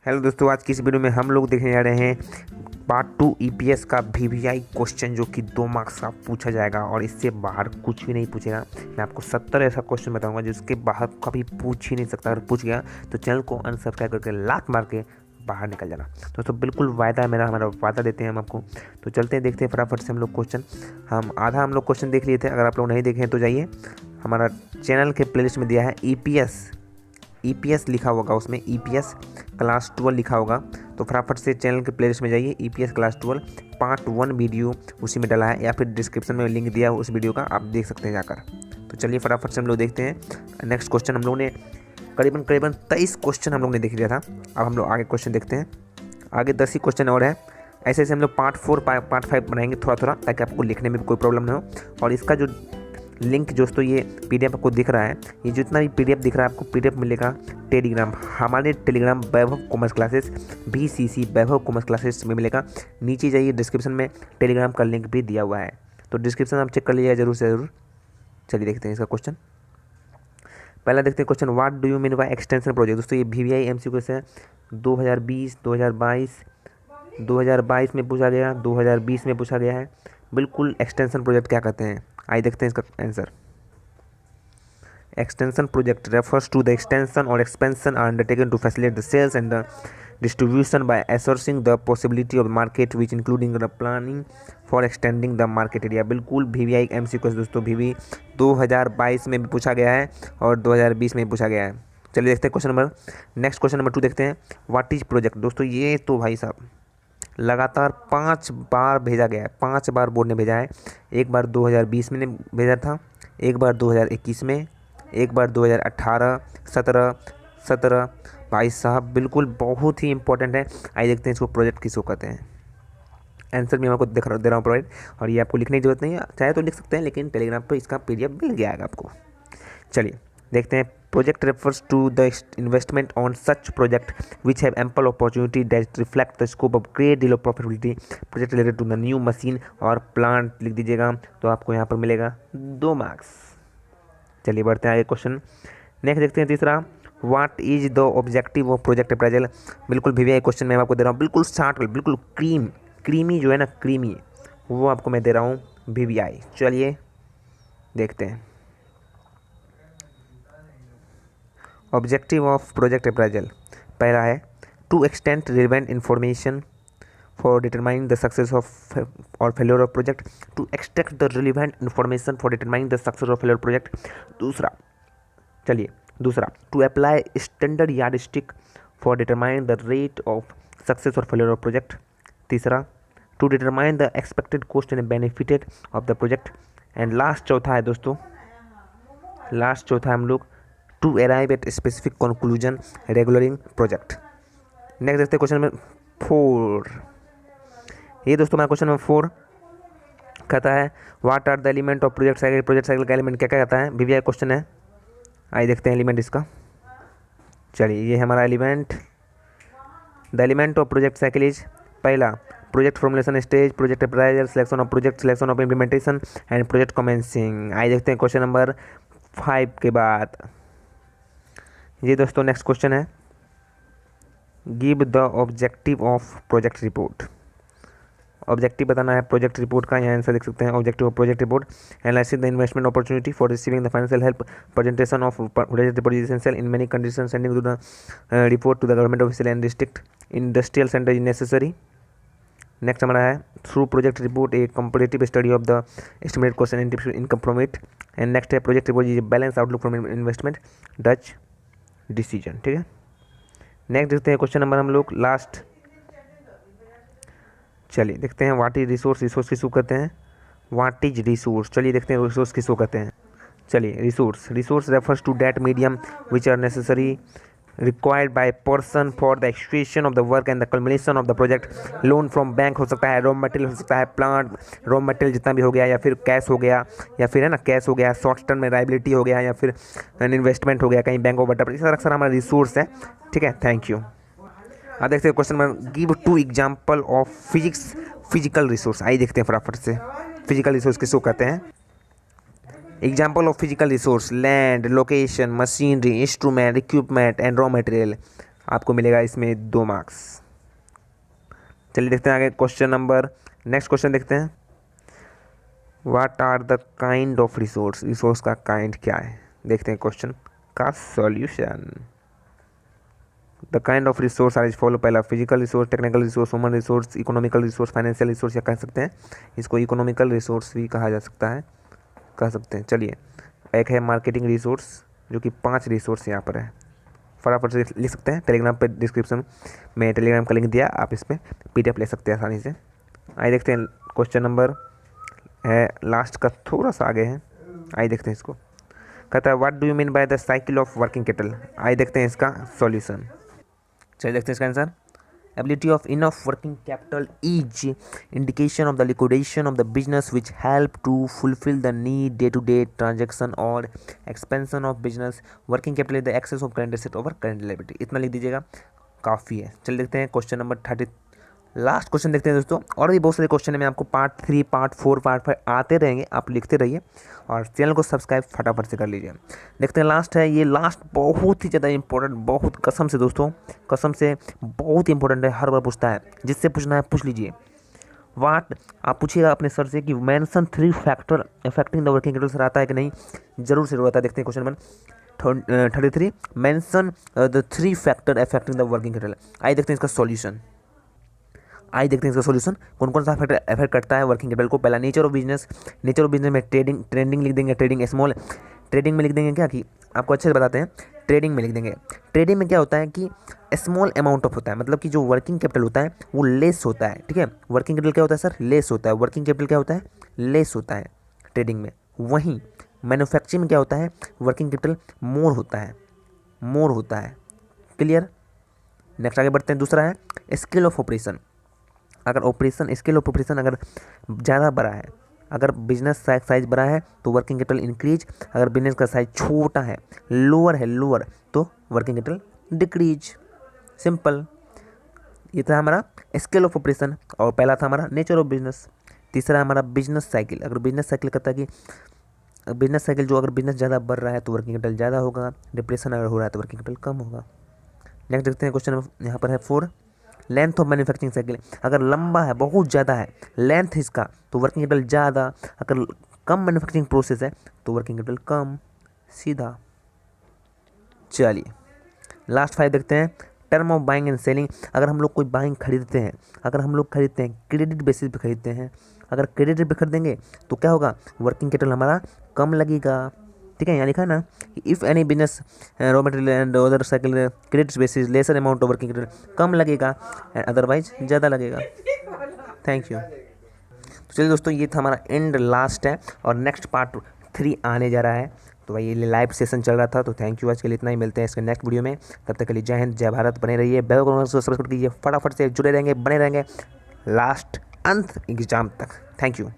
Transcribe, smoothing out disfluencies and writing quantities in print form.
Hello दोस्तों, आज की इस वीडियो में हम लोग देखने जा रहे हैं पार्ट 2 ईपीएस का वीवीआई क्वेश्चन जो कि 2 मार्क्स का पूछा जाएगा और इससे बाहर कुछ भी नहीं पूछेगा। मैं आपको 70 ऐसा क्वेश्चन बताऊंगा जिसके बाहर कभी पूछ ही नहीं सकता। अगर पूछ गया तो चैनल को अनसब्सक्राइब करके लात मार के बाहर निकल जाना। दोस्तों बिल्कुल वायदा है मेरा, हमारा वादा देते हैं हम आपको। तो चलते हैं, देखते हैं फटाफट से हम लोग क्वेश्चन। हम लोग क्वेश्चन देख लिए थे। अगर आप लोग नहीं देखे हैं तो जाइए, हमारा चैनल के प्लेलिस्ट में दिया है ईपीएस लिखा होगा, उसमें ईपीएस क्लास 12 लिखा होगा। तो फटाफट से चैनल के प्लेलिस्ट में जाइए, ईपीएस क्लास 12 पार्ट 1 वीडियो उसी में डाला है, या फिर डिस्क्रिप्शन में लिंक दिया है उस वीडियो का, आप देख सकते हैं जाकर। तो चलिए फटाफट से हम लोग देखते हैं नेक्स्ट क्वेश्चन। हम लोग ने करीबन 23 क्वेश्चन हम लोग ने देख लिया था। अब हम लोग आगे क्वेश्चन देखते हैं। आगे 10 ही क्वेश्चन और है। ऐसे ऐसे हम लोग पार्ट 4 पार्ट 5 बनाएंगे थोड़ा थोड़ा, ताकि आपको लिखने में भी कोई प्रॉब्लम ना हो। और इसका जो लिंक दोस्तों, ये पीडीएफ आपको दिख रहा है, ये जितना भी पीडीएफ दिख रहा है आपको पीडीएफ मिलेगा टेलीग्राम, हमारे टेलीग्राम वैभव कॉमर्स क्लासेस VCC वैभव कॉमर्स क्लासेस में मिलेगा। नीचे जाइए, डिस्क्रिप्शन में टेलीग्राम का लिंक भी दिया हुआ है, तो डिस्क्रिप्शन आप चेक कर लीजिएगा जरूर से ज़रूर। चलिए देखते हैं इसका क्वेश्चन। पहला देखते हैं question, what do you mean bye extension project. दोस्तों ये VVI MCQ है 2020, 2022 में पूछा गया, 2020 में पूछा गया है। बिल्कुल एक्सटेंशन प्रोजेक्ट क्या कहते हैं, आइए देखते हैं इसका answer. Extension project refers to the extension or expansion are undertaken to facilitate the sales and the distribution by assuring the possibility of the market which including the planning for extending the market area। बिल्कुल VVI MCQ दोस्तों, VV 2022 में भी पूछा गया है और 2020 में भी पूछा गया है। चलिए देखते हैं question number, next question number 2 देखते हैं। What is project. दोस्तों ये तो भाई साहब लगातार 5 बार भेजा गया है, 5 बार बोर्ड ने भेजा है। एक बार 2020 में भेजा था, एक बार 2021 में, एक बार 2018, 17 भाई साहब बिल्कुल बहुत ही इंपॉर्टेंट है। आइए देखते हैं इसको प्रोजेक्ट किसको कहते हैं। आंसर भी मैं आपको दे रहा हूँ प्रोवाइड, और ये आपको लिखने की जरूरत नहीं है, चाहे तो लिख सकते हैं, लेकिन टेलीग्राम पर इसका PDF मिल गया आपको। चलिए देखते हैं। Project refers to the investment on such project which have ample opportunity that reflect the scope of great deal of profitability. Project related to the new machine और प्लांट लिख दीजिएगा, तो आपको यहाँ पर मिलेगा 2 मार्क्स। चलिए बढ़ते हैं आगे क्वेश्चन। नेक्स्ट देखते हैं तीसरा, what is the objective of project appraisal. बिल्कुल VVI क्वेश्चन मैं आपको दे रहा हूँ, बिल्कुल शार्ट, बिल्कुल क्रीमी जो है ना, क्रीमी, वो आपको मैं दे रहा हूँ VVI। चलिए देखते हैं। ऑब्जेक्टिव ऑफ प्रोजेक्ट अप्राइजल पहला है to extend relevant information for determining the success of और failure of project, to extract the relevant information for determining the success of failure project. दूसरा to apply standard yardstick for determining the rate of success और failure of project. तीसरा to determine the expected cost and benefited of the project. And last चौथा है दोस्तों, हम लोग to arrive at specific conclusion regarding project. Next देखते हैं question number 4। ये दोस्तों हमारा क्वेश्चन नंबर 4 कहता है what are the element of project cycle. Project cycle का एलिमेंट क्या क्या कहता है, VVI क्वेश्चन है। आइए देखते हैं एलिमेंट इसका। चलिए ये हमारा element, the element of project cycle is पहला project formulation stage, project appraisal, selection of project, selection of implementation and project commencing. आइए देखते हैं क्वेश्चन नंबर 5 के बाद। ये दोस्तों नेक्स्ट क्वेश्चन है, give the objective of project report. Objective बताना है प्रोजेक्ट रिपोर्ट का, यहाँ आंसर देख सकते हैं। Objective of project report, analysis the investment opportunity for receiving the financial help, presentation of project report is essential in many condition, sending to the report to the government official and district industrial centre is necessary. Next हमारा है through project report a comparative study of the estimated cost and income from it. And next है project report is balance outlook from investment Dutch decision. ठीक है, next देखते हैं question number हम लोग last. चलिए देखते हैं व्हाट इज रिसोर्स। रिसोर्स किसको कहते हैं, व्हाट इज रिसोर्स। चलिए देखते हैं रिसोर्स किसको कहते हैं। चलिए resource refers to that medium which are necessary required by person for the execution of the work and the culmination of the project. Loan from bank हो सकता है, रॉ मटेरियल हो सकता है, प्लांट रॉ मटेरियल जितना भी हो गया, या फिर कैश हो गया, या फिर है ना कैश हो गया, शॉर्ट टर्म में लायबिलिटी हो गया, या फिर इन्वेस्टमेंट हो गया कहीं बैंक ऑफ बटर, इस अक्सर हमारा रिसोर्स है। ठीक है, थैंक यू। अब देखते हैं question number, give 2 example of physical resource. आइए देखते हैं फटाफट से फिजिकल रिसोर्स किसको कहते हैं। Example of physical resource, land, location, machinery, instrument, equipment and raw material. आपको मिलेगा इसमें 2 मार्क्स। चलिए देखते हैं आगे क्वेश्चन नंबर, नेक्स्ट क्वेश्चन देखते हैं। What are the kind of resource, resource का काइंड क्या है, देखते हैं क्वेश्चन का solution. The kind of resource are is follow, पहला physical resource, technical resource, human resource, economical resource, financial resource, या कह सकते हैं इसको इकोनॉमिकल रिसोर्स भी कहा जा सकता है, कह सकते हैं। चलिए, एक है मार्केटिंग रिसोर्स जो कि 5 रिसोर्स यहाँ पर है, फटाफट से लिख सकते हैं। टेलीग्राम पे डिस्क्रिप्शन में टेलीग्राम का लिंक दिया, आप इस पर PDF ले सकते हैं आसानी से। आइए देखते हैं क्वेश्चन नंबर है लास्ट का, थोड़ा सा आगे है। आइए देखते हैं इसको, कहता है what do you mean by the cycle of working capital. आइए देखते हैं इसका सॉल्यूशन। चलिए देखते हैं इसका answer. Ability of enough working capital is indication of the liquidation of the business which help to fulfil the need day to day transaction और expansion of business. Working capital is the excess of current asset over current liability. इतना लिख दीजिएगा, काफ़ी है। चलिए देखते हैं question number 30, last question देखते हैं दोस्तों। और भी बहुत सारे क्वेश्चन है, मैं आपको पार्ट 3, पार्ट 4, पार्ट 5 आते रहेंगे, आप लिखते रहिए और चैनल को सब्सक्राइब फटाफट से कर लीजिए। देखते हैं लास्ट है, ये लास्ट बहुत ही ज़्यादा इंपॉर्टेंट, बहुत कसम से दोस्तों, कसम से बहुत इंपॉर्टेंट है, हर बार पूछता है, जिससे पूछना है पूछ लीजिए। वाट आप पूछिएगा अपने सर से कि mention 3 factor affecting the working capital, sir आता है कि नहीं, जरूर से जरूर आता है। देखते हैं question number 33, mention the 3 factor affecting the working capital. आइए देखते हैं इसका सॉल्यूशन। आइए देखते हैं इसका सॉल्यूशन, कौन कौन सा फैक्टर अफेक्ट करता है वर्किंग कैपिटल को। पहला nature of business, nature of business में ट्रेडिंग लिख देंगे, ट्रेडिंग स्मॉल, ट्रेडिंग में लिख देंगे क्या कि आपको अच्छे से बताते हैं, ट्रेडिंग में लिख देंगे। ट्रेडिंग में क्या होता है कि स्मॉल अमाउंट ऑफ होता है, मतलब कि जो वर्किंग कैपिटल होता है वो लेस होता है, ठीक है। वर्किंग कैपिटल क्या होता है सर, लेस होता है। वर्किंग कैपिटल क्या होता है, लेस होता है ट्रेडिंग में। वहीं मैन्युफैक्चरिंग में क्या होता है, वर्किंग कैपिटल मोर होता है, मोर होता है। क्लियर। नेक्स्ट आगे बढ़ते हैं, दूसरा है स्केल ऑफ ऑपरेशन। अगर ऑपरेशन, स्केल ऑफ ऑपरेशन अगर ज़्यादा बड़ा है, अगर बिजनेस साइज बड़ा है तो वर्किंग कैपिटल इंक्रीज, अगर बिजनेस का साइज छोटा है, लोअर है, लोअर, तो वर्किंग कैपिटल डिक्रीज। सिंपल। ये था हमारा स्केल ऑफ ऑपरेशन, और पहला था हमारा नेचर ऑफ बिजनेस। तीसरा हमारा बिजनेस साइकिल। अगर बिजनेस साइकिल कहता है कि बिजनेस साइकिल जो अगर बिजनेस ज़्यादा बढ़ रहा है तो वर्किंग कैपिटल ज़्यादा होगा, डिप्रेशन अगर हो रहा है तो वर्किंग कैपिटल कम होगा। नेक्स्ट देखते हैं क्वेश्चन यहाँ पर है 4, लेंथ ऑफ मैन्युफैक्चरिंग साइकिल। अगर लंबा है, बहुत ज़्यादा है लेंथ इसका, तो वर्किंग कैपिटल ज़्यादा। अगर कम मैन्युफैक्चरिंग प्रोसेस है तो वर्किंग कैपिटल कम, सीधा। चलिए लास्ट 5 देखते हैं, term of buying and selling. अगर हम लोग कोई बाइंग खरीदते हैं, अगर हम लोग खरीदते हैं क्रेडिट बेसिस पे खरीदते हैं, अगर क्रेडिट पे खरीदेंगे तो क्या होगा, वर्किंग कैपिटल हमारा कम लगेगा, ठीक है। यहाँ लिखा है ना, if any business raw material and other cycle credit basis lesser amount of working capital, कम लगेगा, अदरवाइज ज़्यादा लगेगा। Thank you. तो चलिए दोस्तों, ये था हमारा एंड लास्ट है, और नेक्स्ट पार्ट 3 आने जा रहा है। तो भाई ये लाइव सेशन चल रहा था, तो थैंक यू, आज के लिए इतना ही। मिलते हैं इसके नेक्स्ट वीडियो में, तब तक के लिए जय हिंद, जय भारत। बने रहिए, बेल आइकन को सब्सक्राइब कीजिए, फटाफट से जुड़े रहेंगे, बने रहेंगे लास्ट अंत एग्जाम तक। Thank you.